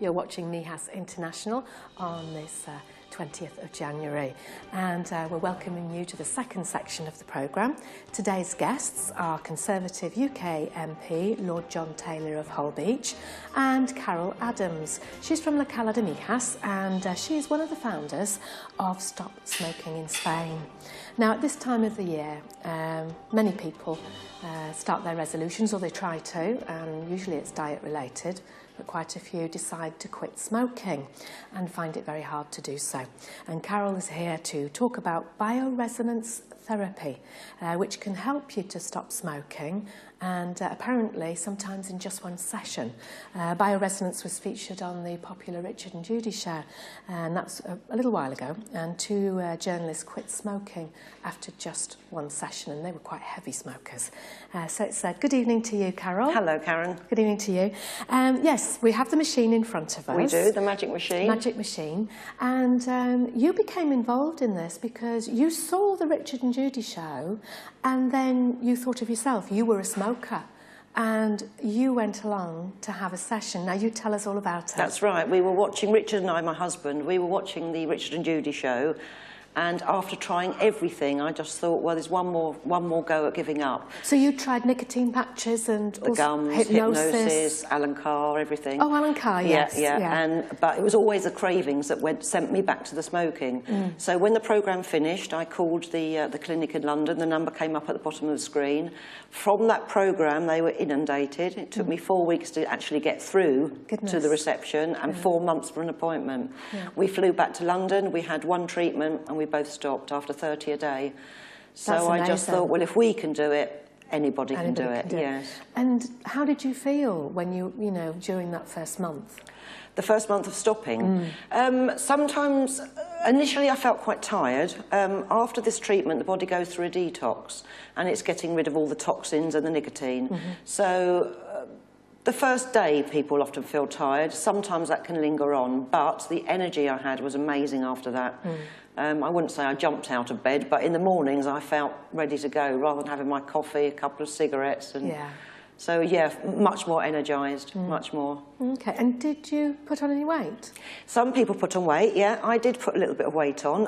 You're watching NIHAS International on this 20th of January, and we're welcoming you to the second section of the programme. Today's guests are Conservative UK MP Lord John Taylor of Holbeach and Carol Adams. She's from La Cala de Nijas, and she is one of the founders of Stop Smoking in Spain. Now, at this time of the year, many people start their resolutions, or they try to, and usually it's diet related, but quite a few decide to quit smoking and find it very hard to do so. And Carol is here to talk about bioresonance therapy, which can help you to stop smoking, and apparently sometimes in just one session. Bioresonance was featured on the popular Richard and Judy show, and that's a little while ago, and two journalists quit smoking after just one session, and they were quite heavy smokers. So it's good evening to you, Carol. Hello, Karen. Good evening to you. Yes, we have the machine in front of us. We do, the magic machine. Magic machine. And you became involved in this because you saw the Richard and Judy show, and then you thought of yourself, you were a smoker, and you went along to have a session. Now you tell us all about it. That's right. We were watching, Richard and I, my husband, we were watching the Richard and Judy show, and after trying everything, I just thought, well, there's one more go at giving up. So you tried nicotine patches and the gums, hypnosis, Alan Carr, everything. Oh, Alan Carr, yes. Yeah. But it was always the cravings that sent me back to the smoking. So when the programme finished, I called the clinic in London. The number came up at the bottom of the screen. From that programme, they were inundated. It took me 4 weeks to actually get through to the reception, and 4 months for an appointment. We flew back to London. We had one treatment, and we both stopped after 30 a day. So I just thought, well, if we can do it, anybody can do it. Yes. And how did you feel when you know, during that first month? The first month of stopping. Sometimes, initially I felt quite tired. After this treatment, the body goes through a detox, and it's getting rid of all the toxins and the nicotine. So the first day, people often feel tired. Sometimes that can linger on, but the energy I had was amazing after that. I wouldn't say I jumped out of bed, but in the mornings I felt ready to go, rather than having my coffee, a couple of cigarettes. And so, yeah, much more energised, much more. Okay, and did you put on any weight? Some people put on weight, yeah. I did put a little bit of weight on.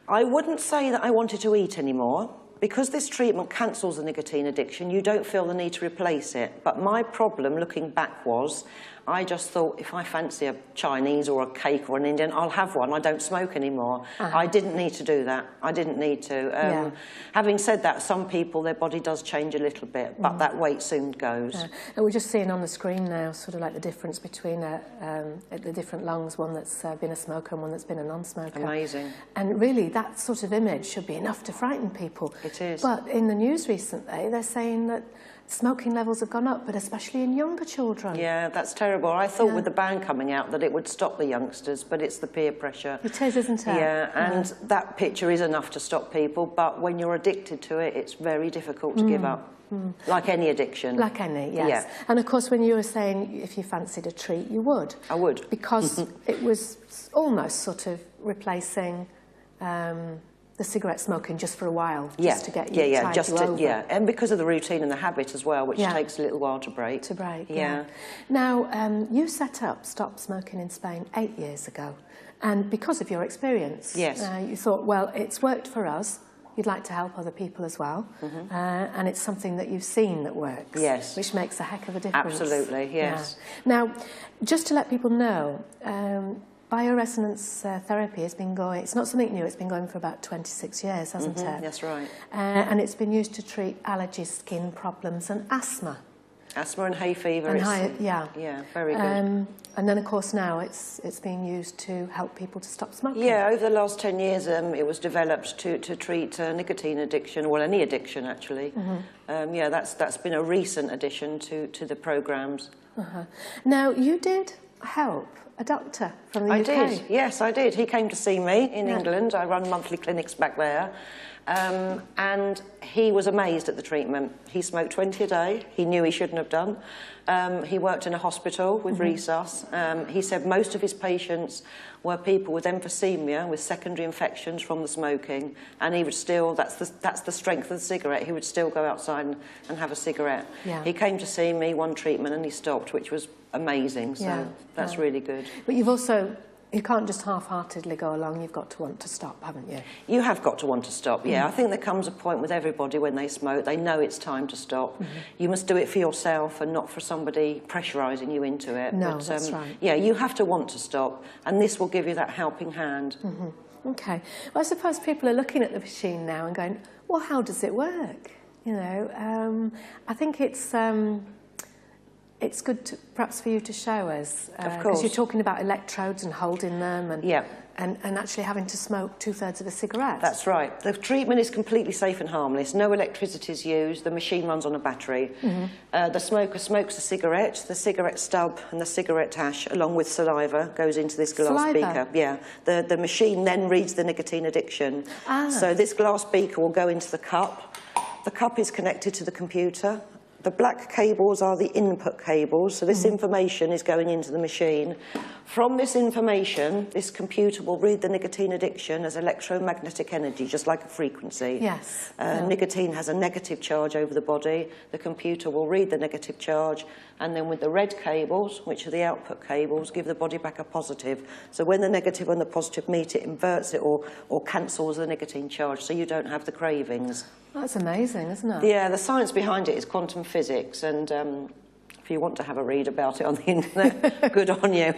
I wouldn't say that I wanted to eat anymore. Because this treatment cancels the nicotine addiction, you don't feel the need to replace it. But my problem, looking back, was I just thought, if I fancy a Chinese or a cake or an Indian, I'll have one. I don't smoke anymore. I didn't need to do that. I didn't need to. Having said that, some people, their body does change a little bit, but that weight soon goes. And we're just seeing on the screen now sort of like the difference between the different lungs, one that's been a smoker and one that's been a non-smoker. Amazing. And really, that sort of image should be enough to frighten people. It is. But in the news recently, they're saying that smoking levels have gone up, but especially in younger children. Yeah, that's terrible. I thought with the ban coming out that it would stop the youngsters, but it's the peer pressure. It is, isn't it? Yeah, and that picture is enough to stop people, but when you're addicted to it, it's very difficult to give up. Like any addiction. Like any, yes. Yeah. And of course, when you were saying if you fancied a treat, you would. I would. Because it was almost sort of replacing the cigarette smoking just for a while, just to get you over. And because of the routine and the habit as well, which takes a little while to break. Now, you set up Stop Smoking in Spain 8 years ago, and because of your experience, you thought, well, it's worked for us. You'd like to help other people as well, and it's something that you've seen that works, which makes a heck of a difference. Absolutely, yes. Now, just to let people know, bioresonance therapy has been going, it's not something new, it's been going for about 26 years, hasn't it? That's right. And it's been used to treat allergies, skin problems and asthma. Asthma and hay fever. Yeah, very good. And then, of course, now it's being used to help people to stop smoking. Yeah, over the last 10 years, it was developed to treat nicotine addiction, well, any addiction, actually. Yeah, that's been a recent addition to the programmes. Now, you did help a doctor from the UK. I did, yes, I did. He came to see me in England. I run monthly clinics back there. and he was amazed at the treatment. He smoked 20 a day. He knew he shouldn't have done. He worked in a hospital with resus. He said most of his patients were people with emphysema, with secondary infections from the smoking, and he would still, that's the strength of the cigarette, he would still go outside and have a cigarette. Yeah. He came to see me, one treatment, and he stopped, which was amazing, so that's really good. But you've also, you can't just half-heartedly go along, you've got to want to stop, haven't you? You have got to want to stop, yeah. I think there comes a point with everybody when they smoke, they know it's time to stop. You must do it for yourself and not for somebody pressurising you into it. No, but, that's right. Yeah, you have to want to stop, and this will give you that helping hand. Okay. Well, I suppose people are looking at the machine now and going, well, how does it work? You know, I think it's good, perhaps, for you to show us. Of course. Because you're talking about electrodes and holding them and, yeah. and actually having to smoke 2/3 of a cigarette. That's right. The treatment is completely safe and harmless. No electricity is used. The machine runs on a battery. The smoker smokes a cigarette. The cigarette stub and the cigarette ash, along with saliva, goes into this glass beaker. Yeah. The machine then reads the nicotine addiction. So this glass beaker will go into the cup. The cup is connected to the computer. The black cables are the input cables, so this information is going into the machine. From this information, this computer will read the nicotine addiction as electromagnetic energy, just like a frequency. Yes. Nicotine has a negative charge over the body. The computer will read the negative charge, and then with the red cables, which are the output cables, give the body back a positive. So when the negative and the positive meet, it inverts it or cancels the nicotine charge, so you don't have the cravings. That's amazing, isn't it? Yeah, the science behind it is quantum physics, and if you want to have a read about it on the internet, good on you.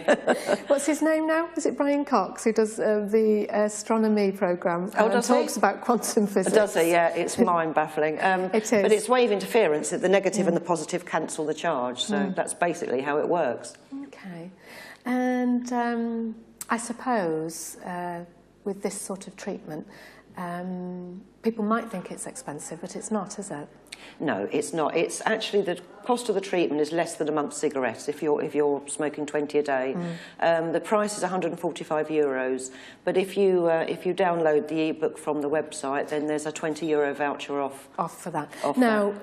What's his name now? Is it Brian Cox, who does the astronomy programme and talks about quantum physics? Does he? Yeah, it's mind-baffling. It is. But it's wave interference. The negative and the positive cancel the charge, so that's basically how it works. Okay. And I suppose with this sort of treatment, people might think it's expensive, but it's not, is it? No, it's not. It's actually the cost of the treatment is less than a month's cigarettes if you're smoking 20 a day. The price is €145, but if you download the ebook from the website, then there's a €20 voucher off. Off for that. Now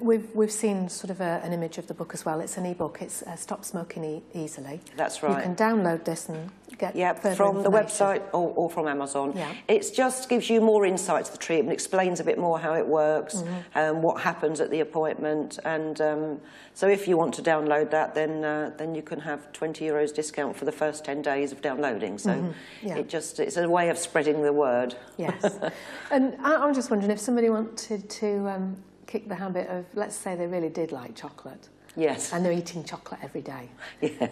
we've seen sort of an image of the book as well. It's an ebook. It's Stop Smoking Easily. That's right. You can download this and get further from the information. website or from Amazon. Yeah. It just gives you more insight to the treatment, explains a bit more how it works, what happens at the appointment, and so if you want to download that, then you can have €20 discount for the first 10 days of downloading. So it's a way of spreading the word. Yes. And I'm just wondering if somebody wanted to kick the habit of, let's say they really did like chocolate. Yes. And they're eating chocolate every day. Yeah.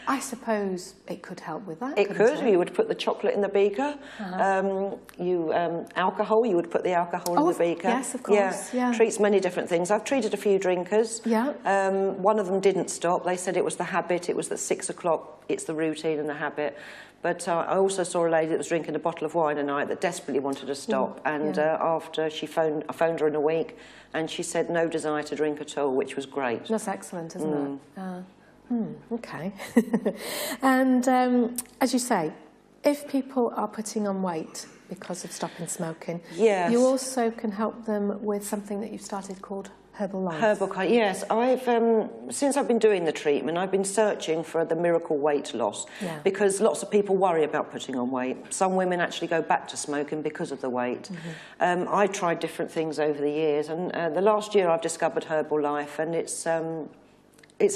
I suppose it could help with that. It could. You would put the chocolate in the beaker. Alcohol, you would put the alcohol in the beaker. Yes, of course. Yeah. Treats many different things. I've treated a few drinkers. Yeah. One of them didn't stop. They said it was the habit. It was at 6 o'clock. It's the routine and the habit. But I also saw a lady that was drinking a bottle of wine a night that desperately wanted to stop. And after I phoned her in a week, and she said no desire to drink at all, which was great. That's excellent, isn't it? Okay. And as you say, if people are putting on weight because of stopping smoking, you also can help them with something that you've started called Herbal Life. Yes. Since I've been doing the treatment, I've been searching for the miracle weight loss because lots of people worry about putting on weight. Some women actually go back to smoking because of the weight. I tried different things over the years, and the last year I've discovered Herbal Life, and it's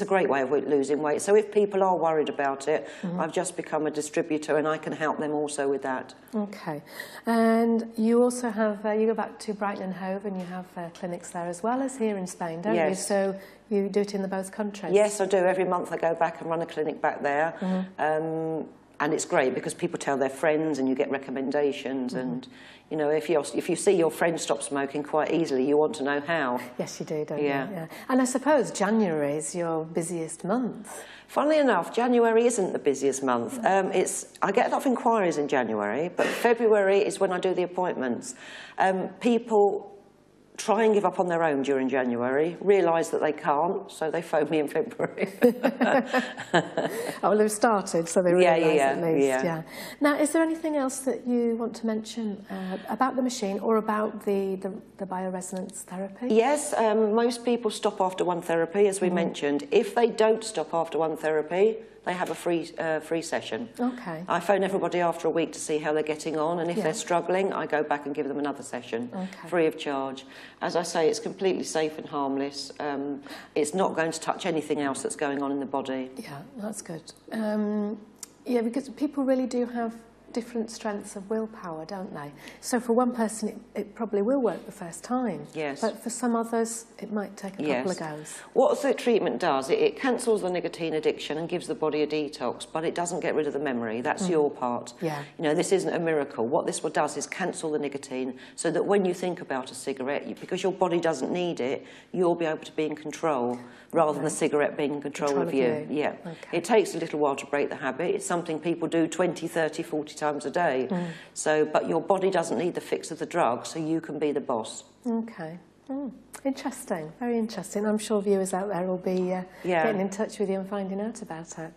a great way of losing weight. So if people are worried about it, I've just become a distributor, and I can help them also with that. Okay. And you also have, you go back to Brighton and Hove, and you have clinics there as well as here in Spain, don't you? So you do it in both countries? Yes, I do. Every month I go back and run a clinic back there. And it's great because people tell their friends and you get recommendations. And, you know, if you see your friend stop smoking quite easily, you want to know how. Yes, you do, don't you? Yeah. And I suppose January is your busiest month. Funnily enough, January isn't the busiest month. I get a lot of inquiries in January, but February is when I do the appointments. People try and give up on their own during January, realise that they can't, so they phone me in February. Oh, well, they've started, so they realise at least. Yeah. Now, is there anything else that you want to mention about the machine or about the bioresonance therapy? Yes, most people stop after one therapy, as we mentioned. If they don't stop after one therapy, they have a free session. Okay. I phone everybody after a week to see how they're getting on, and if they're struggling, I go back and give them another session, free of charge. As I say, it's completely safe and harmless. It's not going to touch anything else that's going on in the body. Yeah, that's good. Yeah, because people really do have different strengths of willpower, don't they? So for one person, it probably will work the first time. Yes. But for some others, it might take a couple of goes. What the treatment does, it cancels the nicotine addiction and gives the body a detox, but it doesn't get rid of the memory. That's your part. Yeah. You know, this isn't a miracle. What this does is cancel the nicotine so that when you think about a cigarette, because your body doesn't need it, you'll be able to be in control rather than the cigarette being in control of you. Yeah. Okay. It takes a little while to break the habit. It's something people do 20, 30, 40 times a day. So, but your body doesn't need the fix of the drug, so you can be the boss. Okay. Interesting. Very interesting. I'm sure viewers out there will be getting in touch with you and finding out about it.